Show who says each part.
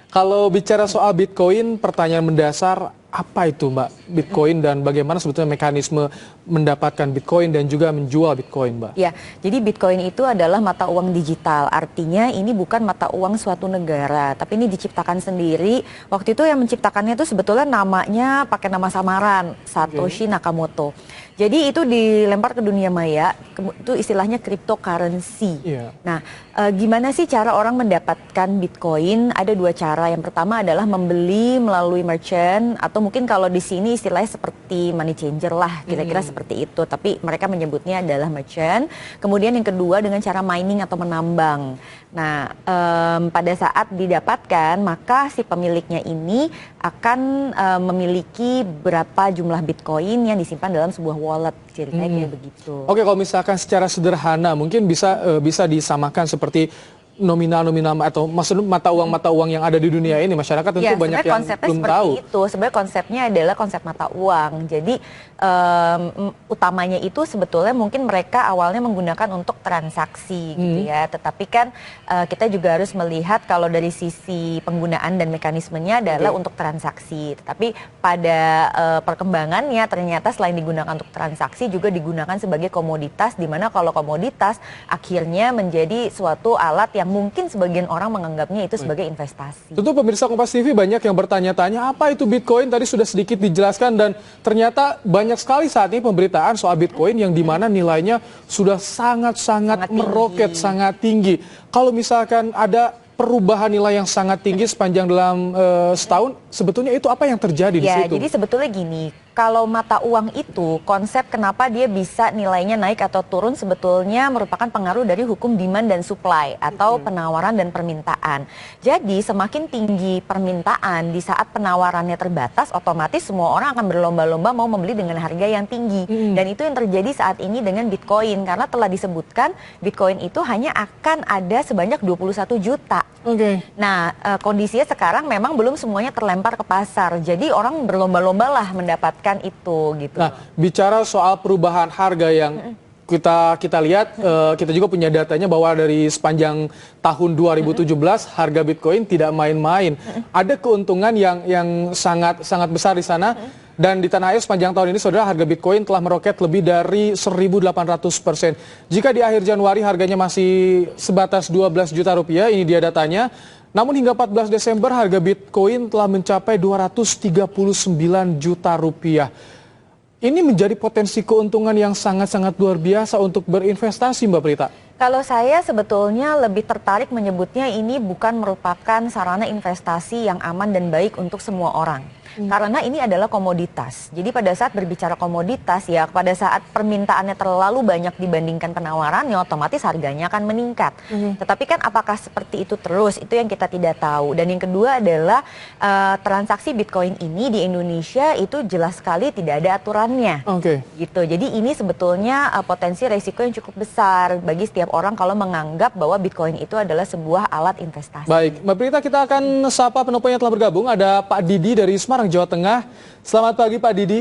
Speaker 1: Kalau bicara soal Bitcoin, pertanyaan mendasar apa itu Mbak Bitcoin dan bagaimana sebetulnya mekanisme mendapatkan Bitcoin dan juga menjual Bitcoin Mbak?
Speaker 2: Ya, jadi Bitcoin itu adalah mata uang digital. Artinya ini bukan mata uang suatu negara, tapi ini diciptakan sendiri. Waktu itu yang menciptakannya itu sebetulnya namanya pakai nama samaran, Satoshi Nakamoto. Jadi itu dilempar ke dunia maya, itu istilahnya cryptocurrency. Nah, gimana sih cara orang mendapatkan Bitcoin? Ada dua cara. Yang pertama adalah membeli melalui merchant, atau mungkin kalau di sini istilahnya seperti money changer lah, kira-kira seperti itu. Tapi mereka menyebutnya adalah merchant. Kemudian yang kedua dengan cara mining atau menambang. Nah, pada saat didapatkan, maka si pemiliknya ini akan memiliki berapa jumlah Bitcoin yang disimpan dalam sebuah wallet, ceritanya kayak begitu.
Speaker 1: Oke, kalau misalkan secara sederhana, mungkin bisa disamakan seperti nominal-nominal atau mata uang yang ada di dunia ini, masyarakat tentu banyak yang belum tahu.
Speaker 2: Itu sebenarnya konsepnya adalah konsep mata uang. Jadi utamanya itu sebetulnya mungkin mereka awalnya menggunakan untuk transaksi gitu ya. Tetapi kan kita juga harus melihat kalau dari sisi penggunaan dan mekanismenya adalah untuk transaksi. Tetapi pada perkembangannya ternyata selain digunakan untuk transaksi juga digunakan sebagai komoditas, di mana kalau komoditas akhirnya menjadi suatu alat yang mungkin sebagian orang menganggapnya itu sebagai investasi.
Speaker 1: Tentu pemirsa Kompas TV banyak yang bertanya-tanya apa itu Bitcoin, tadi sudah sedikit dijelaskan dan ternyata banyak sekali saat ini pemberitaan soal Bitcoin yang dimana nilainya sudah sangat-sangat meroket, sangat tinggi. Kalau misalkan ada perubahan nilai yang sangat tinggi sepanjang dalam setahun, sebetulnya itu apa yang terjadi di situ?
Speaker 2: Jadi sebetulnya gini, kalau mata uang itu konsep kenapa dia bisa nilainya naik atau turun sebetulnya merupakan pengaruh dari hukum demand dan supply atau penawaran dan permintaan. Jadi semakin tinggi permintaan di saat penawarannya terbatas, otomatis semua orang akan berlomba-lomba mau membeli dengan harga yang tinggi. Dan itu yang terjadi saat ini dengan Bitcoin, karena telah disebutkan Bitcoin itu hanya akan ada sebanyak 21 juta. Nah, kondisinya sekarang memang belum semuanya terlempar ke pasar. Jadi orang berlomba-lomba lah mendapatkan itu gitu.
Speaker 1: Nah, bicara soal perubahan harga yang kita lihat, kita juga punya datanya bahwa dari sepanjang tahun 2017 harga Bitcoin tidak main-main. Ada keuntungan yang sangat besar di sana. Dan di tanah air sepanjang tahun ini, saudara, harga Bitcoin telah meroket lebih dari 1.800%. Jika di akhir Januari harganya masih sebatas 12 juta rupiah, ini dia datanya. Namun hingga 14 Desember harga Bitcoin telah mencapai 239 juta rupiah. Ini menjadi potensi keuntungan yang sangat-sangat luar biasa untuk berinvestasi, Mbak Prita.
Speaker 2: Kalau saya sebetulnya lebih tertarik menyebutnya ini bukan merupakan sarana investasi yang aman dan baik untuk semua orang. Karena ini adalah komoditas. Jadi pada saat berbicara komoditas ya, pada saat permintaannya terlalu banyak dibandingkan penawarannya, otomatis harganya akan meningkat. Tetapi kan apakah seperti itu terus? Itu yang kita tidak tahu. Dan yang kedua adalah transaksi Bitcoin ini di Indonesia itu jelas sekali tidak ada aturannya. Gitu. Jadi ini sebetulnya potensi resiko yang cukup besar bagi setiap orang kalau menganggap bahwa Bitcoin itu adalah sebuah alat investasi.
Speaker 1: Baik, Mbak Prita, kita akan sapa penelpon yang telah bergabung. Ada Pak Didi dari Semarang, Jawa Tengah. Selamat pagi Pak Didi.